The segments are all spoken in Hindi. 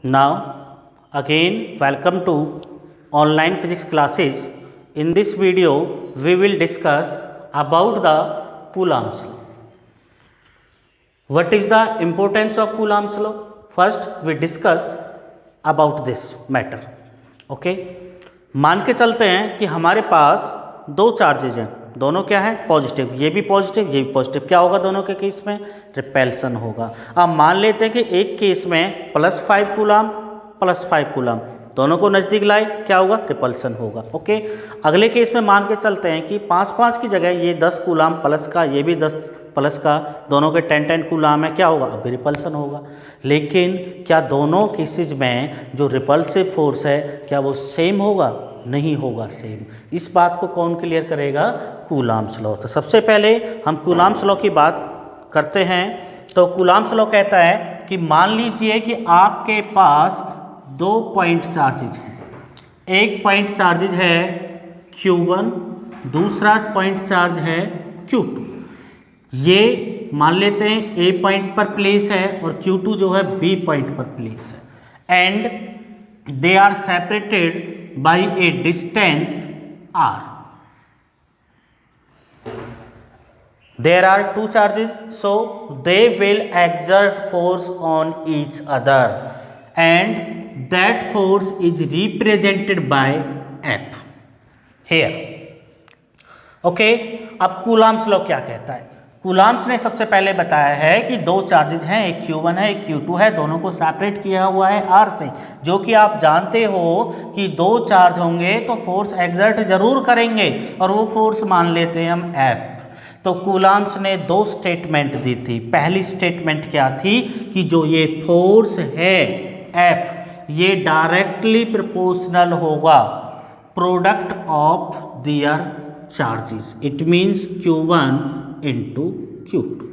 Now, again, welcome to online physics classes. In this video, we will discuss about the Coulomb's law. What is the importance of Coulomb's law? First, we discuss about this matter. Okay? मान के चलते हैं कि हमारे पास दो चार्जेज हैं, दोनों क्या है पॉजिटिव, ये भी पॉजिटिव ये भी पॉजिटिव। क्या होगा दोनों के केस में? रिपेल्सन होगा। अब मान लेते हैं कि एक केस में +5 कूलाम +5 कूलाम, दोनों को नज़दीक लाए, क्या होगा? रिपल्सन होगा। ओके, अगले केस में मान के चलते हैं कि 5-5 की जगह ये 10 कूलाम प्लस का, ये भी 10 प्लस का, दोनों के 10-10 कूलाम है, क्या होगा? अभी रिपल्सन होगा। लेकिन क्या दोनों केसेज में जो रिपल्सिव फोर्स है क्या वो सेम होगा? नहीं होगा सेम। इस बात को कौन क्लियर करेगा? Coulombs law. तो सबसे पहले हम कूलाम्स लॉ की बात करते हैं। तो कूलाम्स लॉ कहता है कि मान लीजिए कि आपके पास 2 पॉइंट चार्जेज हैं। एक पॉइंट चार्जेज है Q1, दूसरा पॉइंट चार्ज है Q2। ये मान लेते हैं A पॉइंट पर प्लेस है और Q2 जो है B पॉइंट पर प्लेस है, and they are separated by a distance r. There are two charges, so they will exert force on each other, and that force is represented by F here. Okay, अब कूलाम्स लॉ क्या कहता है? कूलाम्स ने सबसे पहले बताया है कि दो चार्जेज हैं, एक Q1 है एक Q2 है, दोनों को सेपरेट किया हुआ है R से, जो कि आप जानते हो कि दो चार्ज होंगे तो फोर्स एक्सर्ट जरूर करेंगे, और वो फोर्स मान लेते हैं हम F। तो कूलाम्स ने दो स्टेटमेंट दी थी। पहली स्टेटमेंट क्या थी कि जो ये फोर्स है F ये डायरेक्टली प्रोपोर्शनल होगा product of their charges, it means Q1 into Q2।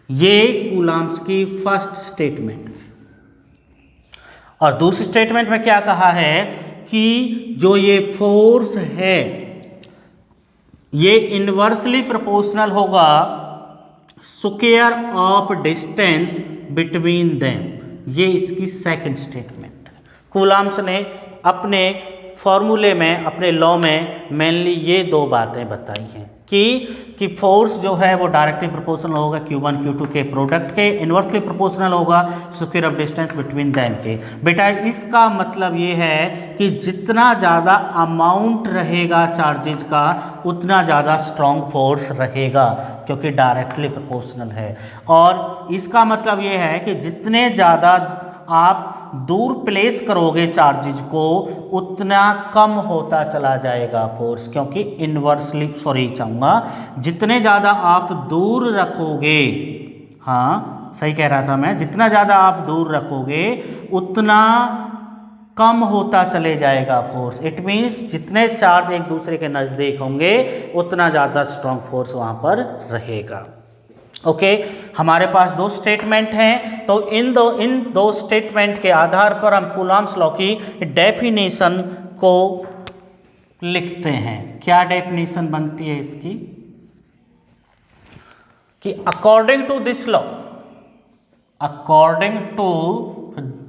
ये कूलाम्स की फर्स्ट स्टेटमेंट थी। और दूसरी स्टेटमेंट में क्या कहा है कि जो ये फोर्स है ये इनवर्सली प्रोपोर्शनल होगा square of distance between them. ये इसकी सेकंड स्टेटमेंट है। कूलाम्स ने अपने फॉर्मूले में, अपने लॉ में मेनली ये दो बातें बताई हैं कि फोर्स जो है वो डायरेक्टली प्रोपोर्शनल होगा Q1 Q2 के प्रोडक्ट के, इनवर्सली प्रोपोर्शनल होगा square of distance between them के। बेटा इसका मतलब ये है कि जितना ज़्यादा अमाउंट रहेगा चार्जेज का उतना ज़्यादा स्ट्रॉन्ग फोर्स रहेगा, क्योंकि डायरेक्टली प्रोपोर्शनल है। और इसका मतलब ये है कि जितने ज़्यादा आप दूर प्लेस करोगे चार्जेज को उतना कम होता चला जाएगा फोर्स, क्योंकि इनवर्सली चाहूँगा जितने ज़्यादा आप दूर रखोगे, हाँ सही कह रहा था मैं, जितना ज़्यादा आप दूर रखोगे उतना कम होता चले जाएगा फोर्स। इट मीन्स जितने चार्ज एक दूसरे के नज़दीक होंगे उतना ज़्यादा स्ट्रॉन्ग फोर्स वहाँ पर रहेगा। ओके, हमारे पास दो स्टेटमेंट हैं, तो इन दो स्टेटमेंट के आधार पर हम कूलाम्स लॉ की डेफिनेशन को लिखते हैं। क्या डेफिनेशन बनती है इसकी? कि according to this law, according to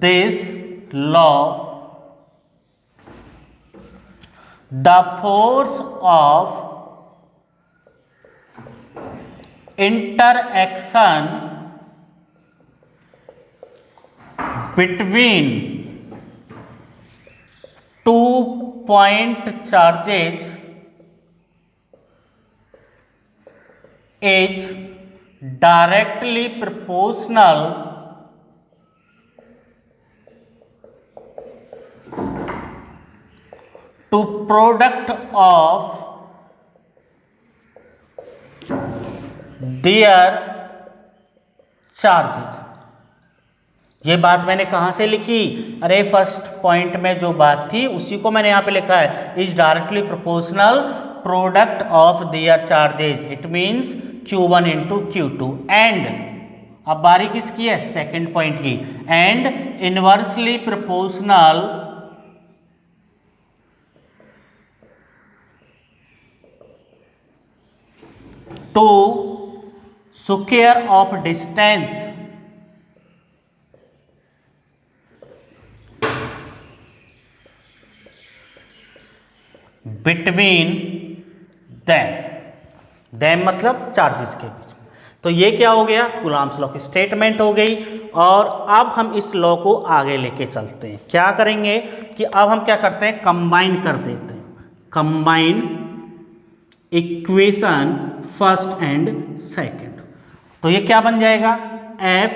this law the force of interaction between 2 point charges is directly proportional to product of their charges. ये बात मैंने कहाँ से लिखी? अरे फर्स्ट पॉइंट में जो बात थी उसी को मैंने यहाँ पे लिखा है, is directly proportional product of their charges, it means Q1 into Q2, and अब बारी किसकी है? सेकेंड पॉइंट की, and inversely proportional to square of distance between them मतलब चार्जेस के बीच में। तो ये क्या हो गया, कूलम्ब्स लॉ की स्टेटमेंट हो गई। और अब हम इस लॉ को आगे लेके चलते हैं। क्या करेंगे कि अब हम क्या करते हैं, कंबाइन कर देते हैं, combine equation first and second. तो ये क्या बन जाएगा, F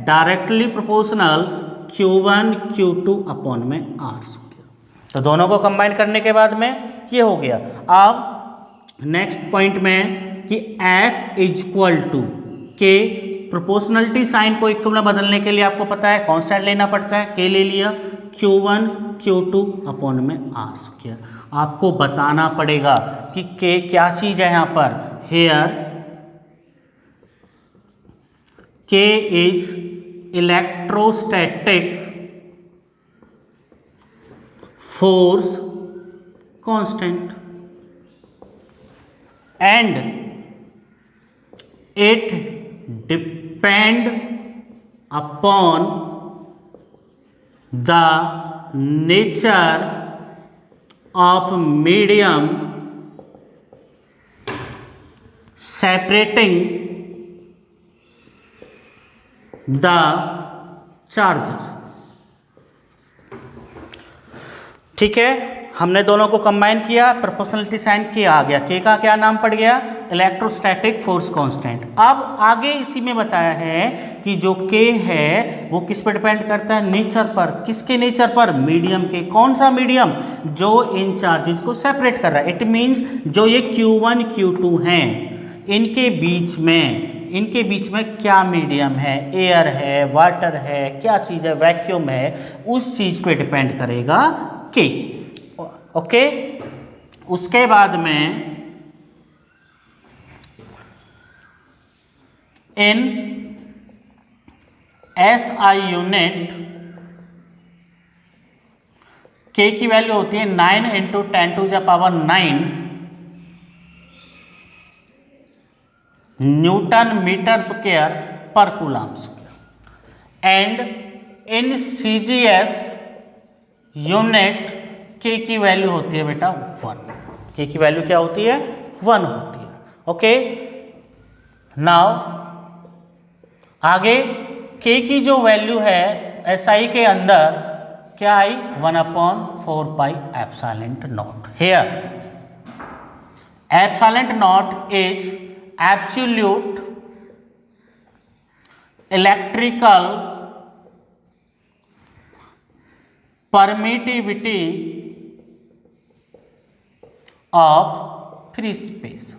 directly proportional Q1 Q2 upon में R स्क्वायर। तो दोनों को कंबाइन करने के बाद में ये हो गया। अब नेक्स्ट पॉइंट में कि F इक्वल टू के, प्रोपोर्शनलिटी साइन को इक्वल में बदलने के लिए आपको पता है कांस्टेंट लेना पड़ता है, के ले लिया, Q1 Q2 अपॉन में R स्क्वायर। आपको बताना पड़ेगा कि के क्या चीज है यहाँ पर, हेयर के is electrostatic force constant and it depend upon the nature of medium separating the charges. ठीक है, हमने दोनों को कंबाइन किया, प्रोपोर्शनलिटी साइन के आ गया, के का क्या नाम पड़ गया, इलेक्ट्रोस्टैटिक फोर्स कांस्टेंट। अब आगे इसी में बताया है कि जो के है वो किस पर डिपेंड करता है, नेचर पर। किसके नेचर पर, मीडियम के। कौन सा मीडियम, जो इन चार्जेस को सेपरेट कर रहा है। इट मींस जो ये Q1 Q2 हैं, इनके बीच में क्या मीडियम है, एयर है, वाटर है, क्या चीज़ है, वैक्यूम है, उस चीज़ पे डिपेंड करेगा के। ओके, उसके बाद में इन SI यूनिट के की वैल्यू होती है 9 × 10⁹ न्यूटन मीटर स्क्वायर पर coulomb square. And in CGS unit के की वैल्यू होती है बेटा 1। के की वैल्यू क्या होती है, 1 होती है। ओके, नाउ आगे के की जो वैल्यू है SI के अंदर क्या आई, 1/4πε0। Here ε0 is absolute electrical permittivity of free space.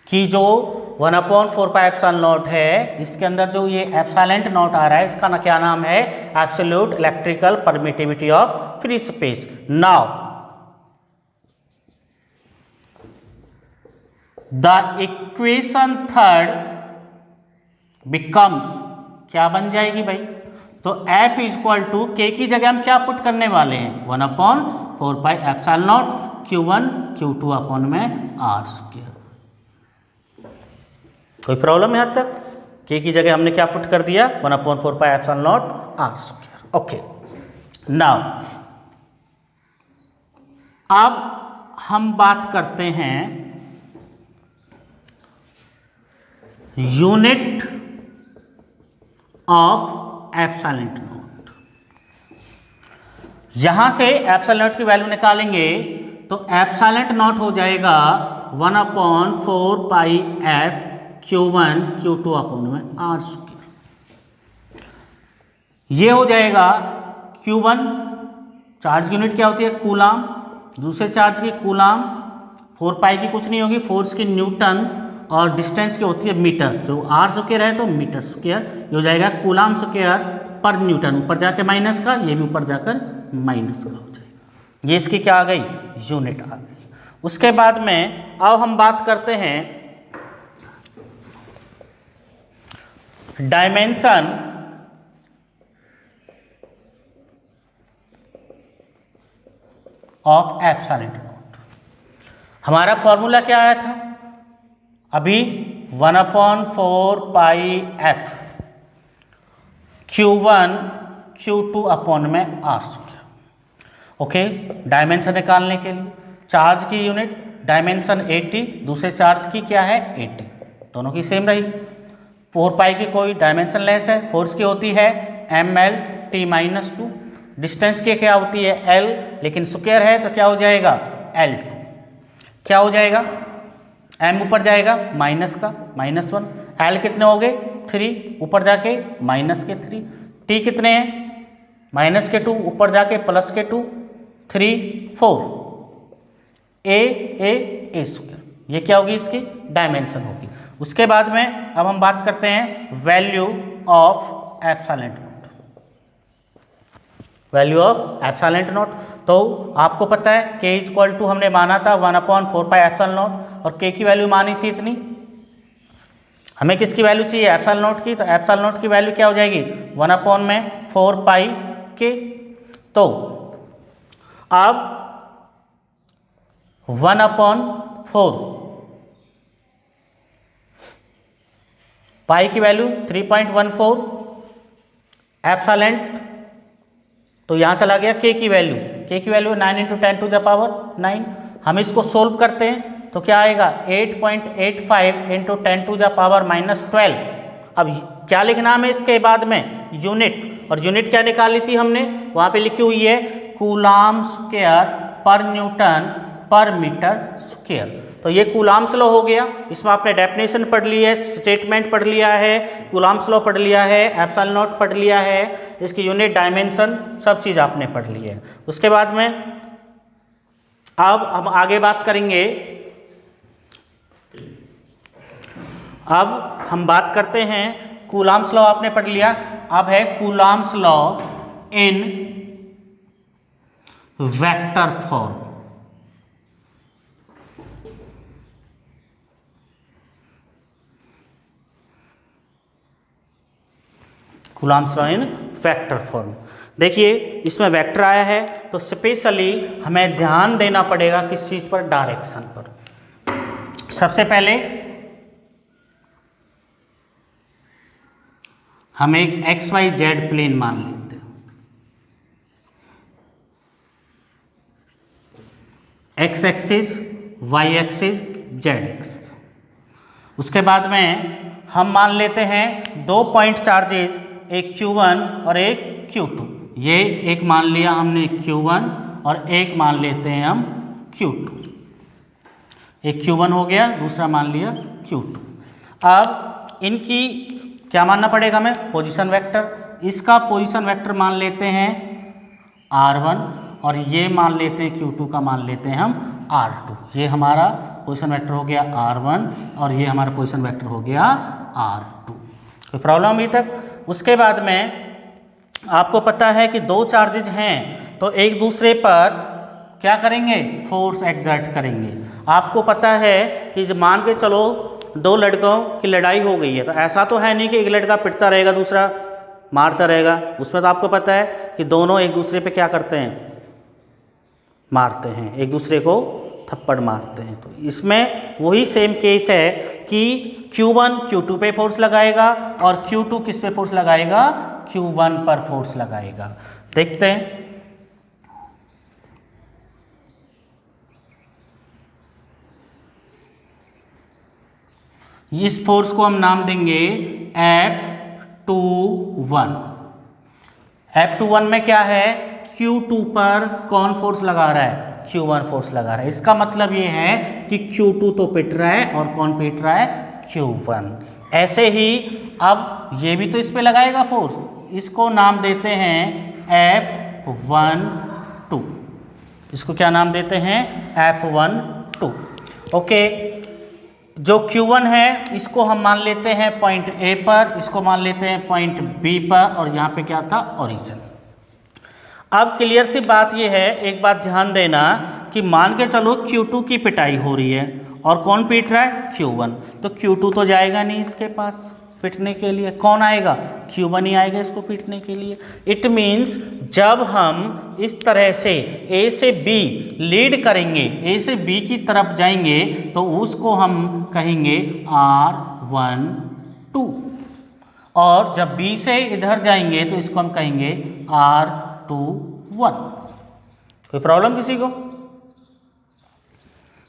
कि जो 1/4πε0 है, इसके अंदर जो ये एप्सिलॉन नॉट आ रहा है, इसका क्या नाम है, absolute electrical permittivity of free space. Now the equation third becomes, क्या बन जाएगी भाई, तो F इक्वल टू के की जगह हम क्या पुट करने वाले हैं, 1/4πε0 Q1 Q2 अपॉन में R स्क्वायर। कोई प्रॉब्लम यहां तक, के की जगह हमने क्या पुट कर दिया, 1/4πε0 R स्क्वायर। ओके, नाउ अब हम बात करते हैं यूनिट ऑफ एप्सिलॉन नॉट। यहां से एप्सिलॉन नॉट की वैल्यू निकालेंगे तो एप्सिलॉन नॉट हो जाएगा 1/4πF Q1 Q2 अपॉन में R स्क्वायर। ये हो जाएगा Q1, चार्ज की यूनिट क्या होती है, कूलाम, दूसरे चार्ज की कूलाम, 4π की कुछ नहीं होगी, फोर्स की न्यूटन, और डिस्टेंस की होती है मीटर, जो R स्क्वायर है तो मीटर स्क्वायर। ये हो जाएगा कूलाम स्क्वायर पर न्यूटन, ऊपर जाके माइनस का, ये भी ऊपर जाकर माइनस का हो जाएगा। ये इसकी क्या आ गई, यूनिट आ गई। उसके बाद में अब हम बात करते हैं डायमेंशन ऑफ एप्सिलॉन नॉट। हमारा फॉर्मूला क्या आया था अभी, 1/4πF Q1 Q2 अपॉन में R स्क्वायर। ओके, डायमेंशन निकालने के लिए चार्ज की यूनिट डायमेंशन 80, दूसरे चार्ज की क्या है 80, दोनों की सेम रही। 4 पाई की कोई डायमेंशन लेस है, फोर्स की होती है mL/t-2, डिस्टेंस की क्या होती है L, लेकिन स्क्वायर है तो क्या हो जाएगा L2, क्या हो जाएगा m ऊपर जाएगा माइनस का -1, L कितने हो गए 3, ऊपर जाके माइनस के 3, t कितने हैं माइनस के 2, ऊपर जाके प्लस के 2, 3 4, a स्क्वायर, ये क्या होगी इसकी डायमेंशन होगी। उसके बाद में अब हम बात करते हैं value of epsilon not, value of epsilon not. तो आपको पता है k इक्वल टू हमने माना था 1/4 पाई एप्सिलॉन नॉट, और k की वैल्यू मानी थी इतनी, हमें किसकी वैल्यू चाहिए एप्सिलॉन नॉट की, तो एप्सिलॉन नॉट की वैल्यू क्या हो जाएगी 1/4 पाई k। तो अब 1/4 पाई की वैल्यू 3.14 एप्सिलॉन, तो यहाँ चला गया k की वैल्यू, k की वैल्यू 9 × 10⁻9। हम इसको सोल्व करते हैं तो क्या आएगा 8.85 × 10⁻−12। अब क्या लिखना हमें इसके बाद में यूनिट, और यूनिट क्या निकाली थी हमने, वहाँ पे लिखी हुई है कूलाम स्क्वायर पर न्यूटन पर मीटर स्क्वायर। तो ये कूलाम्स लॉ हो गया, इसमें आपने डेफिनेशन पढ़ ली है, स्टेटमेंट पढ़ लिया है, कूलाम्स लॉ पढ़ लिया है, एप्सिलॉन नॉट पढ़ लिया है, इसकी यूनिट डायमेंशन सब चीज़ आपने पढ़ ली है। उसके बाद में अब हम आगे बात करेंगे, अब हम बात करते हैं कूलाम्स लॉ आपने पढ़ लिया, अब है coulombs law in vector form. Coulombs law in vector form, देखिए इसमें वेक्टर आया है तो स्पेशली हमें ध्यान देना पड़ेगा किस चीज पर, डायरेक्शन पर। सबसे पहले हम एक XYZ प्लेन मान लेते हैं, x axis, y axis, z axis. उसके बाद में हम मान लेते हैं 2 पॉइंट चार्जेज, एक Q1 और एक Q2, ये एक मान लिया हमने Q1 और एक मान लेते हैं हम Q2, एक Q1 हो गया, दूसरा मान लिया Q2। अब इनकी क्या मानना पड़ेगा हमें पोजीशन वेक्टर, इसका पोजीशन वेक्टर मान लेते हैं R1 और ये मान लेते हैं Q2 का मान लेते हैं हम R2, ये हमारा पोजीशन वेक्टर हो गया R1 और ये हमारा पोजीशन वेक्टर हो गया R2। कोई प्रॉब्लम अभी तक? उसके बाद में आपको पता है कि 2 चार्जेज हैं तो एक दूसरे पर क्या करेंगे फोर्स एक्सर्ट करेंगे। आपको पता है कि जब मान के चलो 2 लड़कों की लड़ाई हो गई है तो ऐसा तो है नहीं कि एक लड़का पिटता रहेगा दूसरा मारता रहेगा, उसमें तो आपको पता है कि दोनों एक दूसरे पे क्या करते हैं मारते हैं, एक दूसरे को थप्पड़ मारते हैं। तो इसमें वही सेम केस है कि Q1 Q2 पे फोर्स लगाएगा और Q2 किस पे फोर्स लगाएगा Q1 पर फोर्स लगाएगा। देखते हैं, इस फोर्स को हम नाम देंगे F21। F21 में क्या है Q2 पर कौन फोर्स लगा रहा है Q1 फोर्स लगा रहा है। इसका मतलब ये है कि Q2 तो पिट रहा है और कौन पिट रहा है Q1। ऐसे ही अब ये भी तो इस पे लगाएगा फोर्स, इसको नाम देते हैं F12, इसको क्या नाम देते हैं F12। ओके, जो Q1 है इसको हम मान लेते हैं पॉइंट A पर, इसको मान लेते हैं पॉइंट B पर, और यहाँ पे क्या था ओरिजिन। अब क्लियर सी बात यह है, एक बात ध्यान देना कि मान के चलो Q2 की पिटाई हो रही है और कौन पीट रहा है Q1, तो Q2 तो जाएगा नहीं इसके पास पीटने के लिए, कौन आएगा Q1 ही आएगा इसको पीटने के लिए। इट मीन्स जब हम इस तरह से A से B लीड करेंगे, A से B की तरफ जाएंगे तो उसको हम कहेंगे R12, और जब B से इधर जाएंगे तो इसको हम कहेंगे R21। कोई कोई प्रॉब्लम किसी को?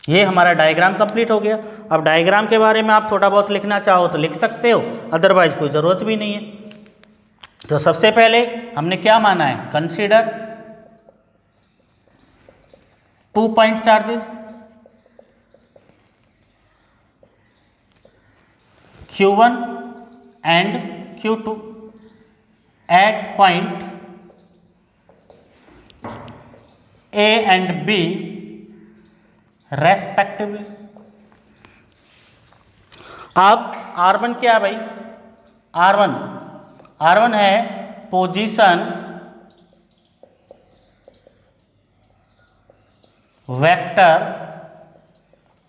ये हमारा डायग्राम कंप्लीट हो गया। अब डायग्राम के बारे में आप थोड़ा बहुत लिखना चाहो तो लिख सकते हो, अदरवाइज कोई ज़रूरत भी नहीं है। तो सबसे पहले हमने क्या माना है, consider 2 point charges Q1 and Q2 at point A and B respectively. अब R1 क्या है भाई, R1 है position vector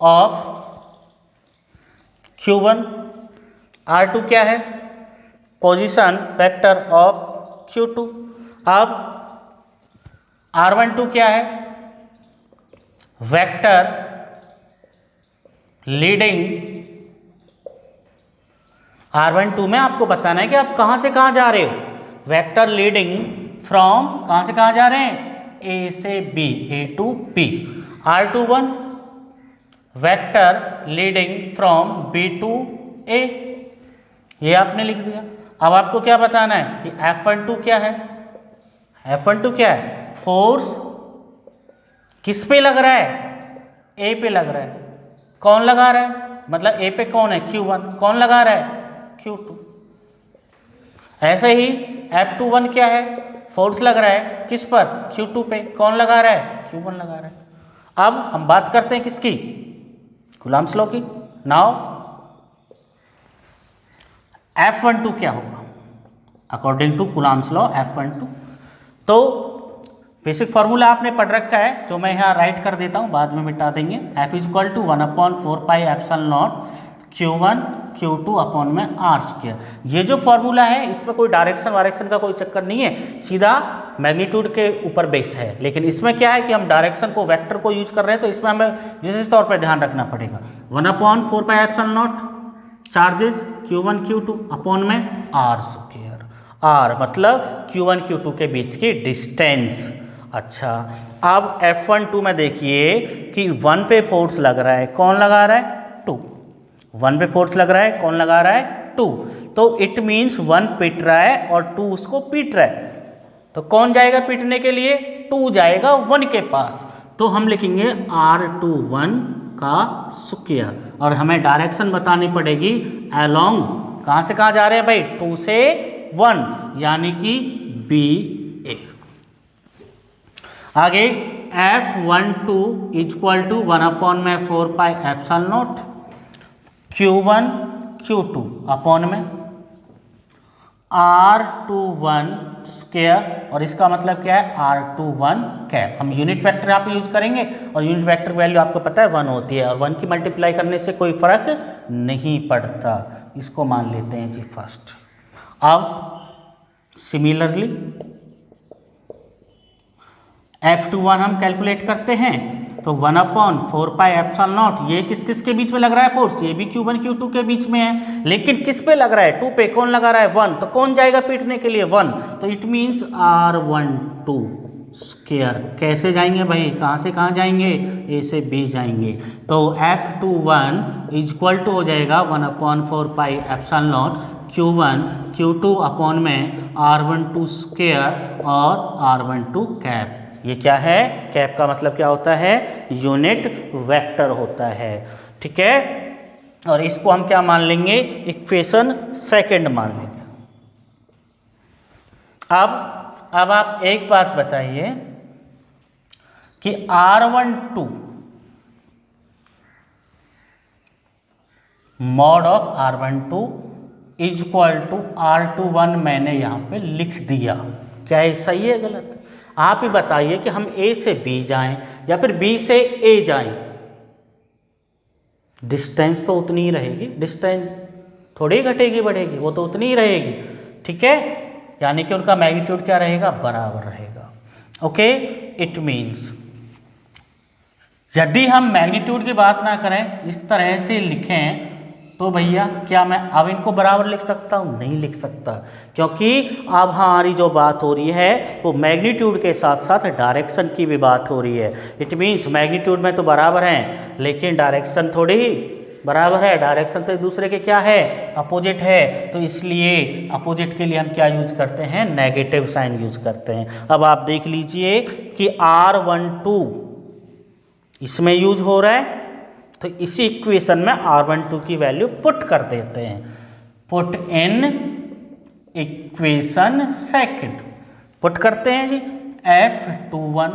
of Q1, R2 क्या है, पोजीशन वेक्टर ऑफ Q2। अब R12 क्या है, वेक्टर लीडिंग। R12 में आपको बताना है कि आप कहां से कहां जा रहे हो, वेक्टर लीडिंग फ्रॉम, कहां से कहां जा रहे हैं, A से B, A to B। R21 vector leading from B to A, ये आपने लिख दिया। अब आपको क्या बताना है कि F12 क्या है, F12 क्या है, फोर्स किस पे लग रहा है, ए पे लग रहा है। कौन लगा रहा है, मतलब ए पे कौन है, Q1, कौन लगा रहा है, Q2। ऐसे ही F21 क्या है, फोर्स लग रहा है किस पर, Q2 पे, कौन लगा रहा है, Q1 लगा रहा है। अब हम बात करते हैं किसकी, कूलम्ब्स लॉ की। नाउ F12 क्या होगा according to Coulomb's law, F12 तो बेसिक फॉर्मूला आपने पढ़ रखा है, जो मैं यहाँ राइट कर देता हूँ, बाद में मिटा देंगे। F equal to 1/4 pi epsilon naught Q1 Q2 upon में R स्क्वायर। ये जो फॉर्मूला है इसमें कोई डायरेक्शन वायरेक्शन का कोई चक्कर नहीं है, सीधा मैग्नीट्यूड के ऊपर बेस है। लेकिन इसमें क्या है कि हम डायरेक्शन को, वेक्टर को यूज कर रहे हैं, तो इसमें हमें विशेष तौर पर ध्यान रखना पड़ेगा। 1/4 pi epsilon not charges Q1 Q2 upon में R स्क्वायर। R मतलब Q1 Q2 के बीच की डिस्टेंस। अच्छा, अब F12 में देखिए कि 1 पे फोर्स लग रहा है, कौन लगा रहा है, 2। 1 पे फोर्स लग रहा है, कौन लगा रहा है, 2। तो इट मीन्स 1 पीट रहा है और 2 उसको पीट रहा है। तो कौन जाएगा पीटने के लिए, 2 जाएगा 1 के पास। तो हम लिखेंगे R21 का स्क्वायर, और हमें डायरेक्शन बतानी पड़ेगी अलोंग, कहाँ से कहाँ जा रहे हैं भाई, 2 से 1, यानी कि BA। आगे F12 equal to 1/4 pi epsilon naught Q1 Q2 upon में R21 स्क्वायर, और इसका मतलब क्या है, R21 कैप। हम यूनिट वेक्टर यहाँ पे यूज करेंगे, और यूनिट वेक्टर वैल्यू आपको पता है 1 होती है, और 1 की मल्टीप्लाई करने से कोई फर्क नहीं पड़ता, इसको मान लेते हैं जी फर्स्ट। अब सिमिलरली F21 हम कैलकुलेट करते हैं, तो 1/4 पाई एप्सिलॉन नॉट, ये किस किस के बीच में लग रहा है फोर्स, ये भी Q1 Q2 के बीच में है, लेकिन किस पे लग रहा है, 2 पे, कौन लगा रहा है, 1। तो कौन जाएगा पीटने के लिए, 1। तो इट मीन्स R12 स्क्वायर। कैसे जाएंगे भाई, कहाँ से कहाँ जाएंगे, A से B जाएंगे। तो F21 इक्वल टू हो जाएगा 1/4 pi epsilon naught Q1 Q2 upon में R12 स्क्वायर और R12 कैप। ये क्या है, कैप का मतलब क्या होता है, यूनिट वेक्टर होता है, ठीक है। और इसको हम क्या मान लेंगे, इक्वेशन सेकंड मान लेंगे। अब आप एक बात बताइए कि R12 mod of R12 equal to R21 मैंने यहां पे लिख दिया, क्या ये सही है गलत? आप ही बताइए कि हम A से B जाएं या फिर B से A जाएं, डिस्टेंस तो उतनी ही रहेगी, डिस्टेंस थोड़ी घटेगी बढ़ेगी, वो तो उतनी ही रहेगी, ठीक है। यानी कि उनका मैग्नीट्यूड क्या रहेगा, बराबर रहेगा। ओके, इट मीन्स यदि हम मैग्नीट्यूड की बात ना करें, इस तरह से लिखें तो भैया क्या मैं अब इनको बराबर लिख सकता हूँ? नहीं लिख सकता, क्योंकि अब हमारी जो बात हो रही है वो मैग्नीट्यूड के साथ साथ डायरेक्शन की भी बात हो रही है। इट मीन्स मैग्नीट्यूड में तो बराबर हैं, लेकिन डायरेक्शन थोड़ी ही बराबर है। डायरेक्शन तो एक दूसरे के क्या है? अपोजिट है। तो इसलिए अपोजिट के लिए हम क्या यूज करते हैं? नेगेटिव साइन यूज करते हैं। अब आप देख लीजिए कि R12 इसमें यूज हो रहा है, तो इसी इक्वेशन में R12 की वैल्यू पुट कर देते हैं। Put in equation second, put करते हैं जी। F21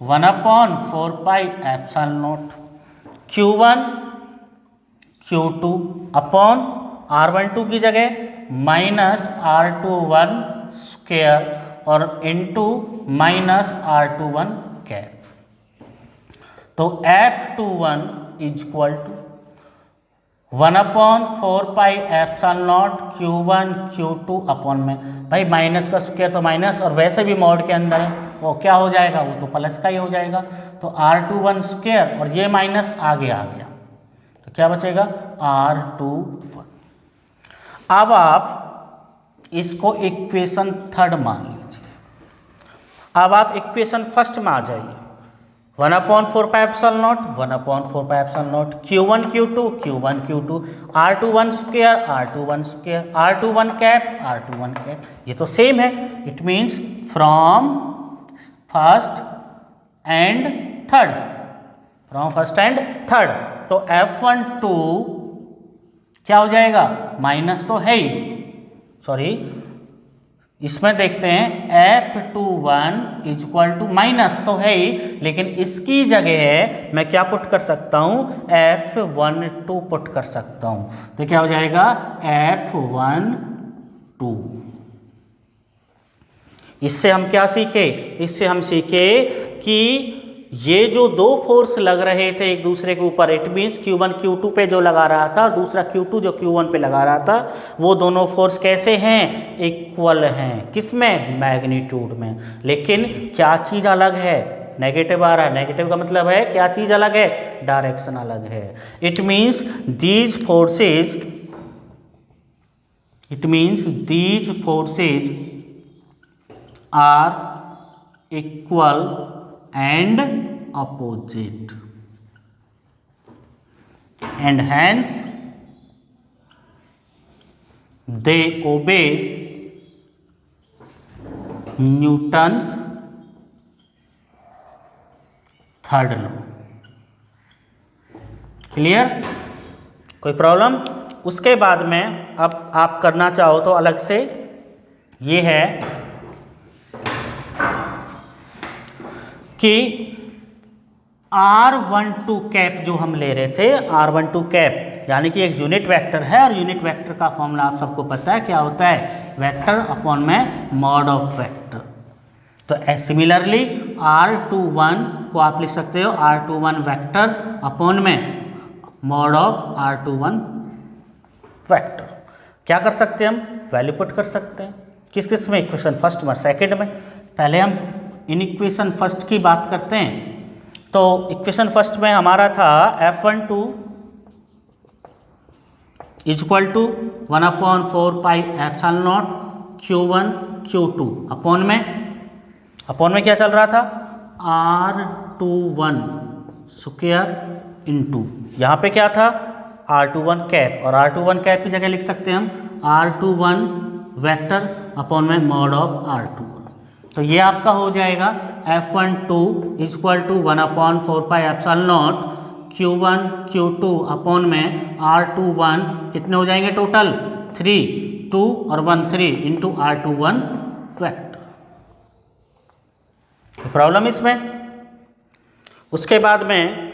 1/4 pi epsilon naught Q1 Q2 upon R12 की जगह माइनस R21 स्क्वायर और इंटू माइनस R21 कैप। तो F21 is equal to 1/4 pi epsilon naught Q1 Q2 upon में, भाई माइनस का स्क्वायर तो माइनस, और वैसे भी मॉड के अंदर है, वो क्या हो जाएगा? वो तो प्लस का ही हो जाएगा। तो R21 स्क्वायर और ये माइनस आगे आ गया, तो क्या बचेगा? R21। अब आप इसको इक्वेशन थर्ड मान लीजिए। अब आप इक्वेशन फर्स्ट में आ जाइए। 1/4 pi epsilon not 1/4 pi epsilon naught Q1 Q2 Q1 Q2 R21 square R21 square R21 cap R21 cap, ये तो सेम है। It means from first and third, from first and third. तो F12 क्या हो जाएगा? माइनस तो है ही, सॉरी इसमें देखते हैं F21 is equal to minus तो है ही, लेकिन इसकी जगह मैं क्या पुट कर सकता हूँ? F12 पुट कर सकता हूँ। तो क्या हो जाएगा? F12। इससे हम क्या सीखे? इससे हम सीखे कि ये जो दो फोर्स लग रहे थे एक दूसरे के ऊपर, इट मीन्स Q1 Q2 पे जो लगा रहा था, दूसरा Q2 जो Q1 पे लगा रहा था, वो दोनों फोर्स कैसे हैं? इक्वल हैं। किसमें? मैग्नीट्यूड में। लेकिन क्या चीज़ अलग है? नेगेटिव आ रहा है। नेगेटिव का मतलब है क्या चीज़ अलग है? डायरेक्शन अलग है। It means these forces are equal and opposite, and hence they obey Newton's third law। Clear? कोई प्रॉब्लम? उसके बाद में अब आप करना चाहो तो अलग से ये है कि R12 कैप जो हम ले रहे थे, R12 कैप यानी कि एक यूनिट वेक्टर है, और यूनिट वेक्टर का फॉर्मूला आप सबको पता है क्या होता है? वेक्टर अपॉन में मॉड ऑफ वेक्टर। तो सिमिलरली R21 को आप लिख सकते हो R21 वेक्टर अपॉन में मॉड ऑफ R21 वेक्टर। क्या कर सकते हैं हम? वैल्यू पुट कर सकते हैं। किस किस में? इक्वेशन फर्स्ट में, सेकंड में। पहले हम इन इक्वेशन फर्स्ट की बात करते हैं। तो इक्वेशन फर्स्ट में हमारा था F12 is equal to 1/4 pi epsilon naught Q1 Q2 upon में क्या चल रहा था? R21 स्क्वायर इंटू, यहाँ पे क्या था? R21 कैप, और R21 कैप की जगह लिख सकते हैं हम R21 वेक्टर अपॉन में मॉड ऑफ R21। तो ये आपका हो जाएगा F12 is equal to 1/4 pi epsilon naught Q1 Q2 upon में R21, कितने हो जाएंगे टोटल? 3, 2 और 1 3 इंटू R21 वेक्टर। प्रॉब्लम इसमें? उसके बाद में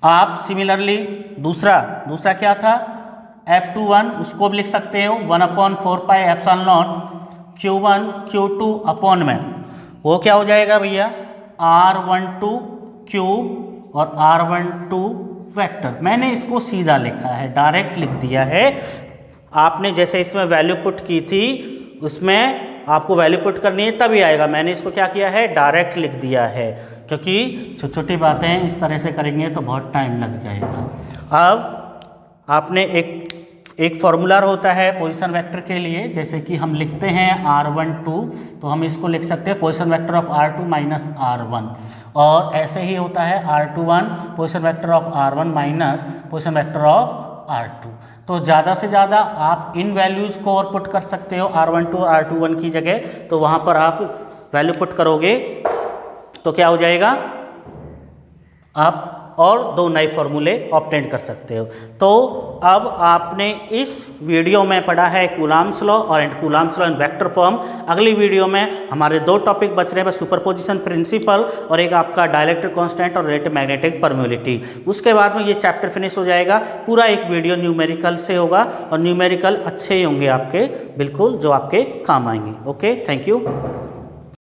आप सिमिलरली दूसरा क्या था? F21 उसको भी लिख सकते हो 1/4 pi epsilon naught Q1 Q2 upon में, वो क्या हो जाएगा भैया? R12 क्यूब और R12 वेक्टर। मैंने इसको सीधा लिखा है, डायरेक्ट लिख दिया है। आपने जैसे इसमें वैल्यू पुट की थी उसमें आपको वैल्यू पुट करनी है तभी आएगा। मैंने इसको क्या किया है, डायरेक्ट लिख दिया है, क्योंकि छोटी छोटी बातें इस तरह से करेंगे तो बहुत टाइम लग जाएगा। अब आपने एक फॉर्मूला होता है पोजीशन वेक्टर के लिए, जैसे कि हम लिखते हैं r12, तो हम इसको लिख सकते हैं position vector of r2 minus r1, और ऐसे ही होता है r21 position vector of r1 minus position vector of r2। तो ज़्यादा से ज़्यादा आप इन वैल्यूज़ को और पुट कर सकते हो r12 r21 की जगह, तो वहाँ पर आप वैल्यू पुट करोगे तो क्या हो जाएगा, आप और दो नए फॉर्मूले ऑब्टेन कर सकते हो। तो अब आपने इस वीडियो में पढ़ा है कूलॉम्स लॉ और Coulomb's law in vector form. अगली वीडियो में हमारे दो टॉपिक बच रहे हैं, सुपरपोजिशन प्रिंसिपल और एक आपका डाइलेक्ट्रिक कांस्टेंट और रिलेटिव मैग्नेटिक परमेबिलिटी। उसके बाद में ये चैप्टर फिनिश हो जाएगा। पूरा एक वीडियो न्यूमेरिकल से होगा और न्यूमेरिकल अच्छे ही होंगे आपके, बिल्कुल जो आपके काम आएंगे। Okay, thank you.